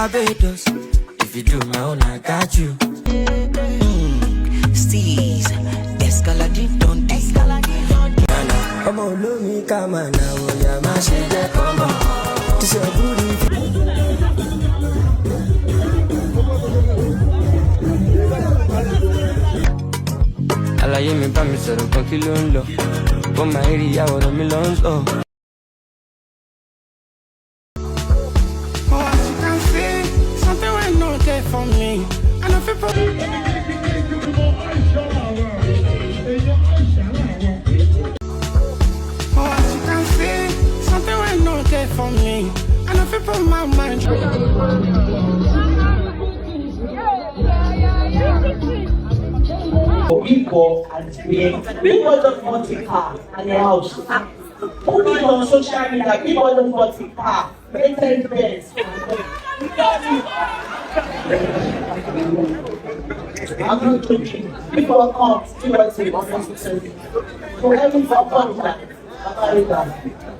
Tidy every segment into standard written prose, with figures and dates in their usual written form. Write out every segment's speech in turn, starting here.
Barbados. If you do my own, I got you. Steez, escalading, don't I'm on me, come on now, yeah, my shit, come on. This is a booty. Alaye mi bá mi sọ̀rọ̀ kan kí ló ń lọ. Ó máa rí ìyàwó mi lọ ń sọ. Oh, as you can see, something went not there for me. And if people... Oh, as you can see, something went not there for me. And if people my mind... People and people don't want a car and a house. Put it on social media, people don't want a car. Maintain beds. I'm not joking. People come, see what they want to say. So every for contract,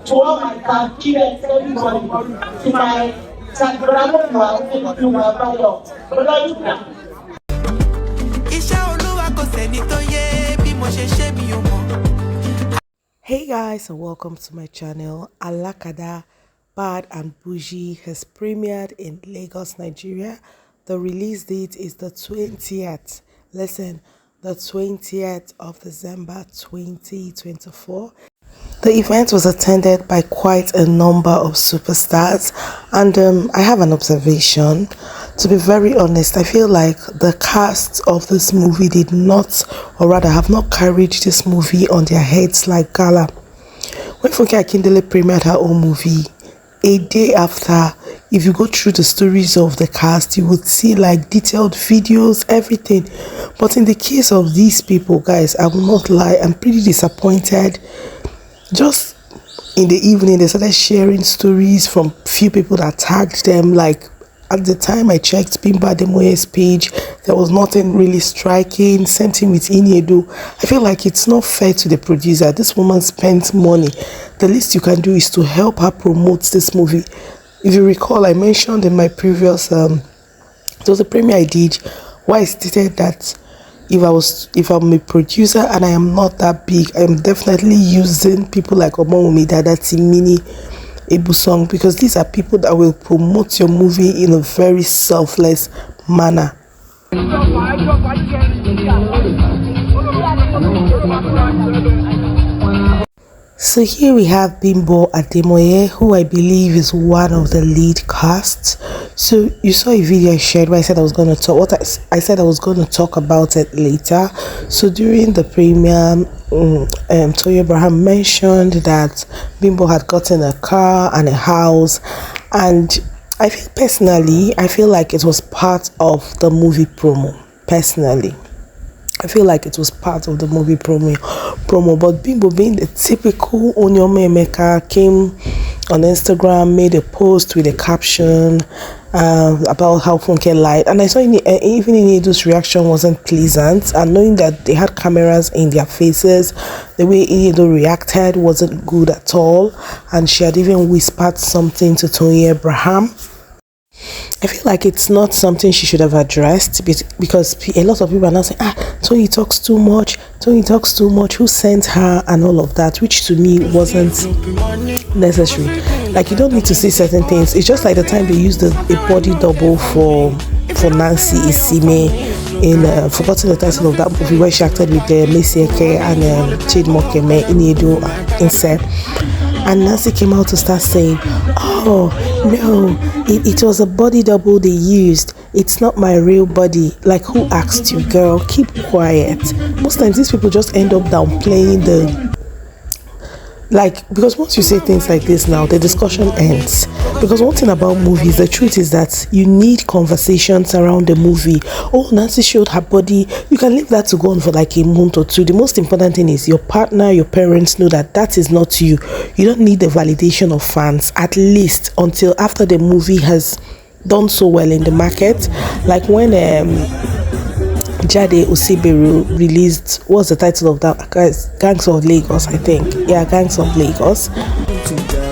to all my car, kids, everybody, to my Sagrado, to my brother. But I do that. Hey guys, and welcome to my channel. Alakada, Bad and Bougie has premiered in Lagos, Nigeria. The release date is the 20th. Listen, the 20th of December 2024. The event was attended by quite a number of superstars, and I have an observation. To be very honest, I feel like the cast of this movie did not, or rather have not carried this movie on their heads like gala. When Funke Akindele premiered her own movie, a day after, if you go through the stories of the cast, you would see like detailed videos, everything. But in the case of these people, guys, I will not lie, I'm pretty disappointed. Just in the evening, they started sharing stories from few people that tagged them. Like at the time I checked Bimbo Ademoye's page, there was nothing really striking. Same thing with Iyabo. I feel like it's not fair to the producer. This woman spent money. The least you can do is to help her promote this movie. If you recall, I mentioned in my previous it was a premiere I did where I stated that if I'm a producer and I am not that big, I am definitely using people like Omowumi, Dadati, Mini, Ebusong, because these are people that will promote your movie in a very selfless manner. So here we have Bimbo Ademoye, who I believe is one of the lead casts. So you saw a video I shared where I said I was going to talk. I said I was going to talk about it later. So during the premiere, Toyin mentioned that Bimbo had gotten a car and a house, and I feel like it was part of the movie promo. Personally, I feel like it was part of the movie promo. But Bimbo, being the typical Onyome maker, came on Instagram, made a post with a caption about how Funke lied, and I saw even Iyedo's reaction wasn't pleasant. And knowing that they had cameras in their faces, the way Iyedo reacted wasn't good at all, and she had even whispered something to Toyin. I feel like it's not something she should have addressed, because a lot of people are now saying, Toyin talks too much, who sent her, and all of that, which to me wasn't necessary. Like, you don't need to say certain things. It's just like the time they used a body double for Nancy Isime in forgotten the title of that movie where she acted with Mesieke and Chidimokeme Iniedo Inse. And Nancy came out to start saying, oh no, it was a body double they used, it's not my real body. Like, who asked you, girl? Keep quiet. Most times these people just end up downplaying because once you say things like this now, the discussion ends. Because one thing about movies, the truth is that you need conversations around the movie. Oh, Nancy showed her body. You can leave that to go on for like a month or two. The most important thing is your partner, your parents know that is not you. You don't need the validation of fans, at least until after the movie has done so well in the market. Like when Jade Osiberu released, what's the title of that? Gangs of Lagos, I think. Yeah, Gangs of Lagos.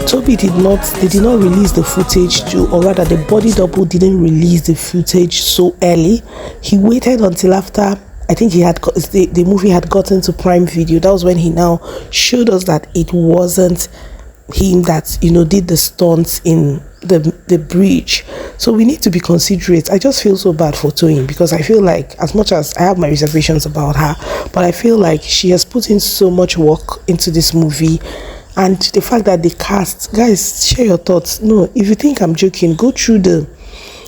Toby they did not release the footage too, or rather the body double didn't release the footage so early. He waited until after, I think the movie had gotten to Prime Video. That was when he now showed us that it wasn't him that, you know, did the stunts in the bridge. So we need to be considerate. I just feel so bad for Toyin, because I feel like, as much as I have my reservations about her, but I feel like she has put in so much work into this movie. And the fact that the cast, guys, share your thoughts. No, if you think I'm joking, go through the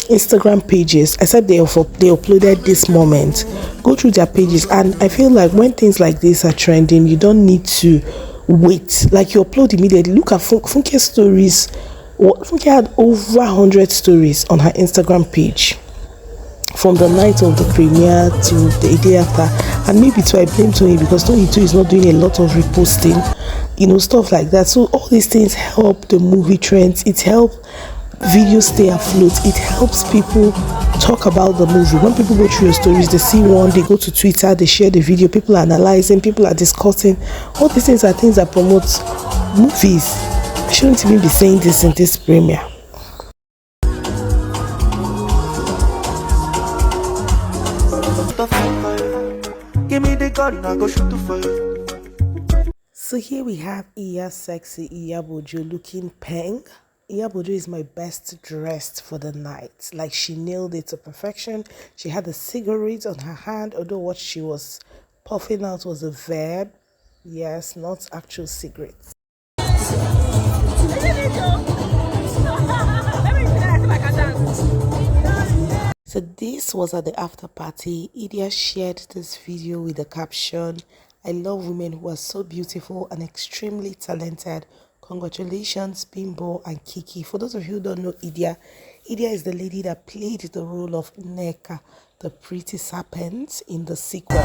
Instagram pages, except they uploaded this moment. Go through their pages, and I feel like when things like this are trending, you don't need to wait. Like, you upload immediately. Look at Funke's stories. Funke had over 100 stories on her Instagram page from the night of the premiere to the day after. And maybe too, I blame Toyin, because Toyin too is not doing a lot of reposting, you know, stuff like that. So all these things help the movie trends. It helps videos stay afloat. It helps people talk about the movie. When people go through your stories, they see one, they go to Twitter, they share the video, people are analyzing, people are discussing. All these things are things that promote movies. I shouldn't even be saying this in this premiere. Give me the gun, I go shoot the fire. So here we have sexy Iyabo looking peng. Iyabo is my best dressed for the night. Like, she nailed it to perfection. She had a cigarette on her hand, although what she was puffing out was a verb. Yes, not actual cigarettes. So this was at the after party. Idia shared this video with the caption, "I love women who are so beautiful and extremely talented. Congratulations, Bimbo and Kiki." For those of you who don't know Idia is the lady that played the role of Neka, the pretty serpent, in the sequel.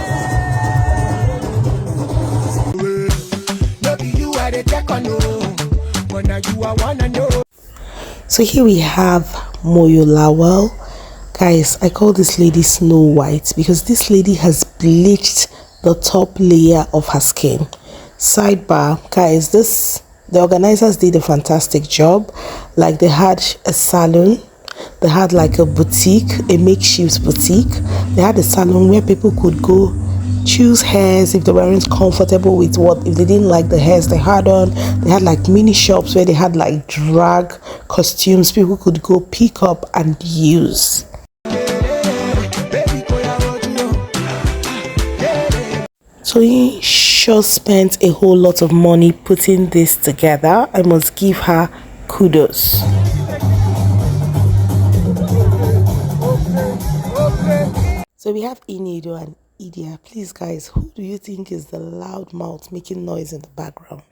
So here we have Moyo Lawal. Guys, I call this lady Snow White because this lady has bleached the top layer of her skin. Sidebar, guys, the organizers did a fantastic job. Like, they had a salon, they had like a boutique, a makeshift boutique. They had a salon where people could go choose hairs if they weren't comfortable with if they didn't like the hairs they had on. They had like mini shops where they had like drag costumes people could go pick up and use. So he sure spent a whole lot of money putting this together. I must give her kudos. So we have Inido and Idia. Please, guys, who do you think is the loud mouth making noise in the background?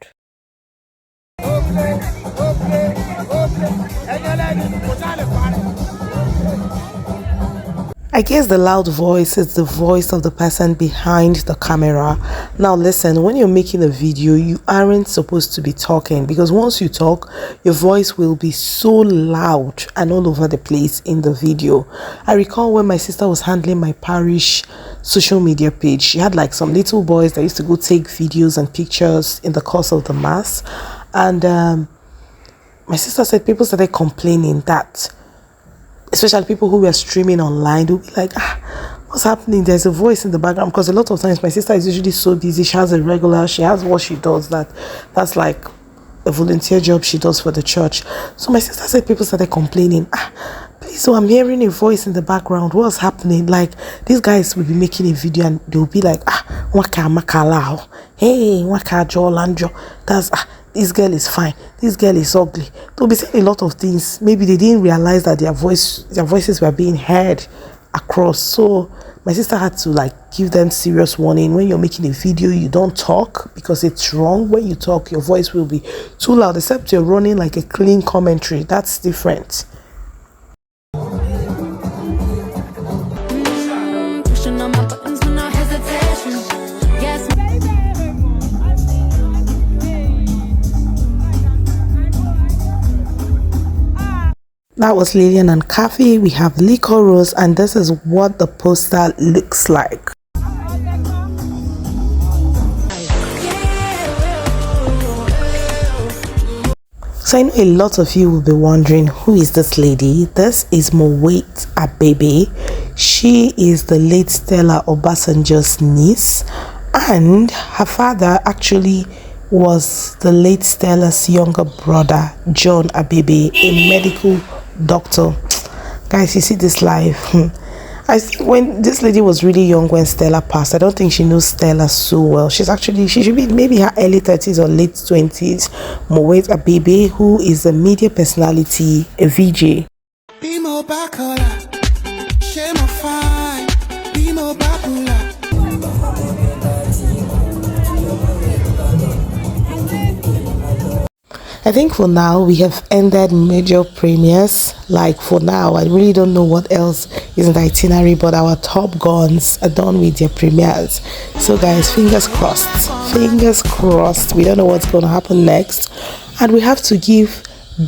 I guess the loud voice is the voice of the person behind the camera. Now listen, when you're making a video, you aren't supposed to be talking, because once you talk, your voice will be so loud and all over the place in the video. I recall when my sister was handling my parish social media page, she had like some little boys that used to go take videos and pictures in the course of the mass, and my sister said people started complaining that, especially people who were streaming online, they'll be like, what's happening? There's a voice in the background. Because a lot of times my sister is usually so busy, she has a regular, she has what she does, that's like a volunteer job she does for the church. So my sister said people started complaining, please, so I'm hearing a voice in the background, what's happening? Like, these guys will be making a video and they'll be like, waka makalao, hey, waka jolanjo, that's this girl is fine, this girl is ugly. They'll be saying a lot of things. Maybe they didn't realize that their voices were being heard across. So my sister had to like give them serious warning. When you're making a video, you don't talk, because it's wrong. When you talk, your voice will be too loud, except you're running like a clean commentary. That's different. That was Lillian and Kathy. We have Liquor Rose, and this is what the poster looks like. So I know a lot of you will be wondering, who is this lady? This is Mowait Abebe. She is the late Stella Obasanjo's niece, and her father actually was the late Stella's younger brother, John Abebe, a medical doctor. Guys, you see this life. When this lady was really young when Stella passed, I don't think she knows Stella so well. She should be maybe her early 30s or late 20s. Mowait Abebe, who is a media personality, a VJ. Bimbo Ademoye, share my fine. Bimbo Ademoye. I think for now we have ended major premieres. Like for now, I really don't know what else is in the itinerary, but our top guns are done with their premieres. So guys, fingers crossed. Fingers crossed. We don't know what's going to happen next, and we have to give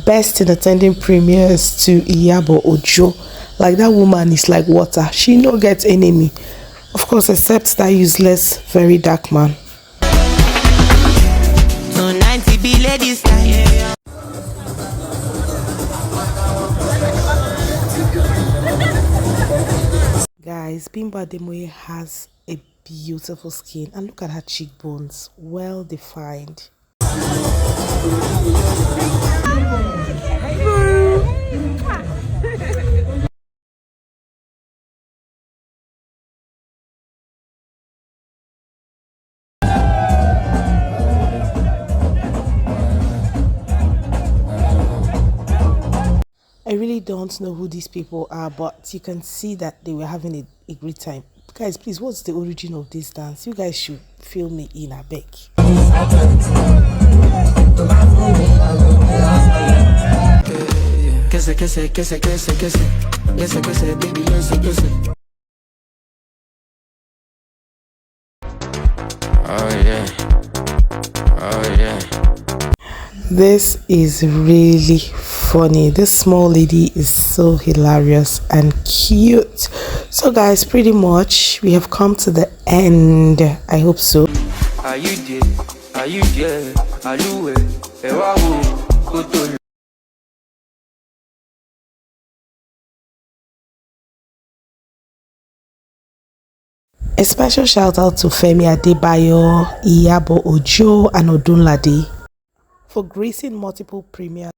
best in attending premieres to Iyabo Ojo. Like, that woman is like water. She no gets enemy. Of course, except that useless, very dark man. So 90 be ladies time. Guys, Bimbo Ademoye has a beautiful skin, and look at her cheekbones, well defined. I really don't know who these people are, but you can see that they were having a great time. Guys, please, what's the origin of this dance? You guys should fill me in, I beg. Oh yeah. Oh yeah. This is really funny. This small lady is so hilarious and cute. So guys, pretty much we have come to the end. I hope so. Are you there? Are you there? Are you there? A special shout out to Femi Adebayo, Iyabo Ojo, and Odunlade for gracing multiple premieres.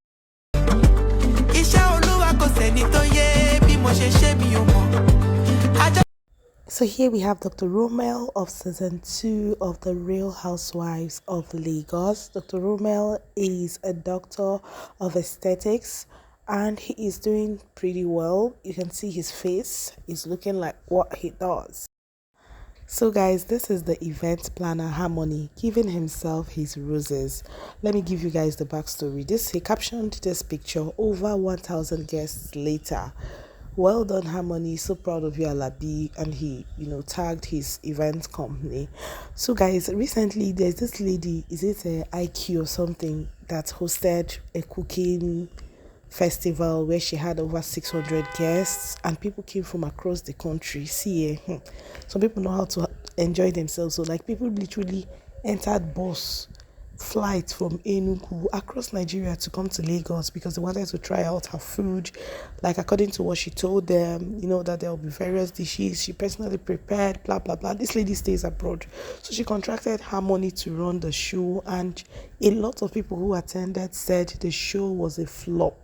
So here we have Dr. Romel of season 2 of The Real Housewives of Lagos. Dr. Romel is a doctor of aesthetics, and he is doing pretty well. You can see his face is looking like what he does. So guys, this is the event planner Harmony giving himself his roses. Let me give you guys the backstory. He captioned this picture, over 1,000 guests later. Well done, Harmony. So proud of you, Alabi. And he, tagged his event company. So guys, recently there's this lady, is it a IQ or something, that hosted a cooking festival where she had over 600 guests, and people came from across the country. See, some people know how to enjoy themselves. So like, people literally entered bus flight from Enugu across Nigeria to come to Lagos because they wanted to try out her food. Like, according to what she told them, that there will be various dishes she personally prepared, blah blah blah. This lady stays abroad, so she contracted Harmony to run the show, and a lot of people who attended said the show was a flop.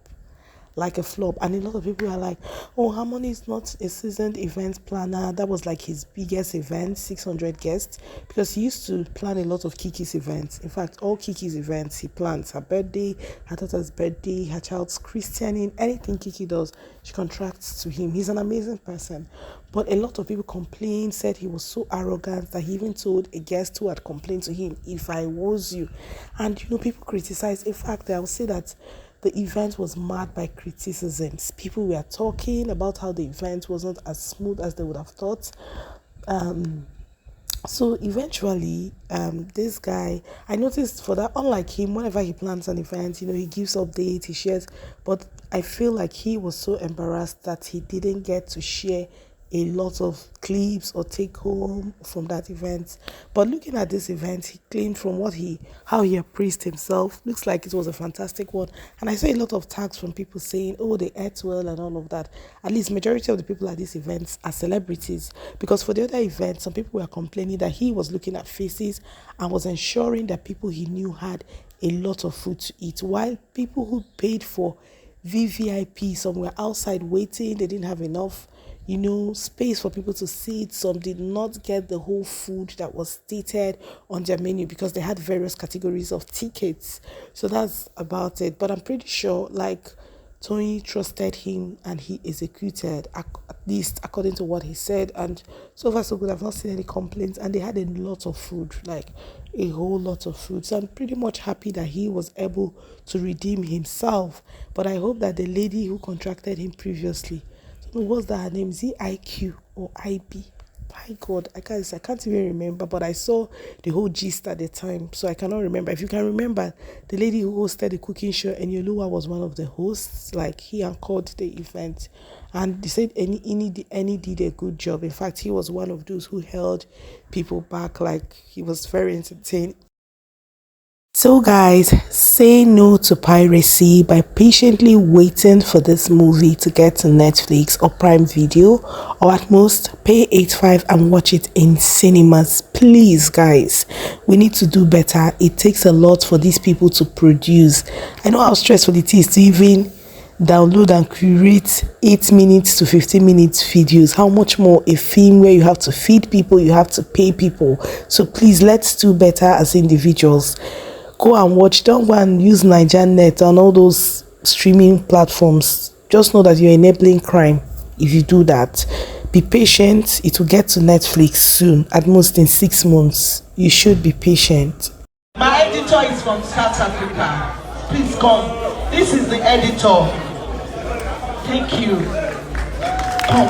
Like a flop. And a lot of people are like, oh, Harmony is not a seasoned event planner. That was like his biggest event, 600 guests, because he used to plan a lot of Kiki's events. In fact, all Kiki's events he plans: her birthday, her daughter's birthday, her child's christening, anything Kiki does, she contracts to him. He's an amazing person. But a lot of people complained, said he was so arrogant that he even told a guest who had complained to him, if I was you. And people criticized. In fact, I would say that the event was marred by criticisms. People were talking about how the event wasn't as smooth as they would have thought. So eventually, this guy, I noticed for that, unlike him, whenever he plans an event, he gives updates, he shares. But I feel like he was so embarrassed that he didn't get to share a lot of clips or take home from that event. But looking at this event, he claimed from how he appraised himself, looks like it was a fantastic one. And I saw a lot of tags from people saying, oh, they ate well and all of that. At least majority of the people at these events are celebrities, because for the other events, some people were complaining that he was looking at faces and was ensuring that people he knew had a lot of food to eat, while people who paid for VVIP, some were outside waiting, they didn't have enough space for people to sit. Some did not get the whole food that was stated on their menu because they had various categories of tickets. So that's about it. But I'm pretty sure, like, Toyin trusted him and he executed, at least according to what he said. And so far so good. I've not seen any complaints, and they had a lot of food, like a whole lot of food. So I'm pretty much happy that he was able to redeem himself. But I hope that the lady who contracted him previously, what's that her name? Is it IQ or IB? My God, I can't even remember, but I saw the whole gist at the time, so I cannot remember. If you can remember, the lady who hosted the cooking show, and Yoluwa was one of the hosts, like he anchored the event, and they said any did a good job. In fact, he was one of those who held people back, like he was very entertaining. So guys, say no to piracy by patiently waiting for this movie to get to Netflix or Prime Video, or at most pay $85 and watch it in cinemas. Please guys, we need to do better. It takes a lot for these people to produce. I know how stressful it is to even download and create 8 minutes to 15 minutes videos. How much more a film where you have to feed people, you have to pay people. So please, let's do better as individuals. Go and watch. Don't go and use NigerNet and all those streaming platforms. Just know that you're enabling crime if you do that. Be patient. It will get to Netflix soon, at most in 6 months. You should be patient. My editor is from South Africa. Please come. This is the editor. Thank you. Come.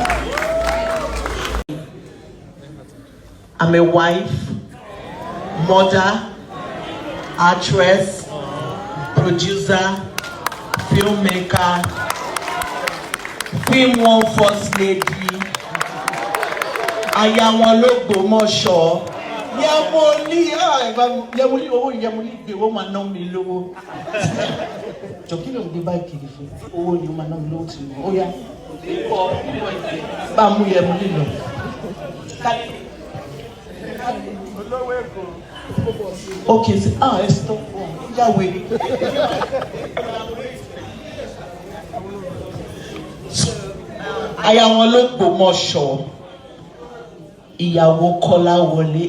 I'm a wife, mother, actress, producer, filmmaker, film one first lady, Ayawọn l'Ògbómọ̀ṣọ́, Yẹmúlí owó Yẹmúlí gbé owó máa ná mi lówó. Jọ̀kí ló ń gbé báyìí kiri fún owó ni ó máa ná mi lówó tì mí. Ó yá, bá mú Yẹmúlí lọ. Okay, stop. Yahweh. Ayawọn l'Ògbómọ̀ṣọ́, Iyabo Kọ́láwọlé.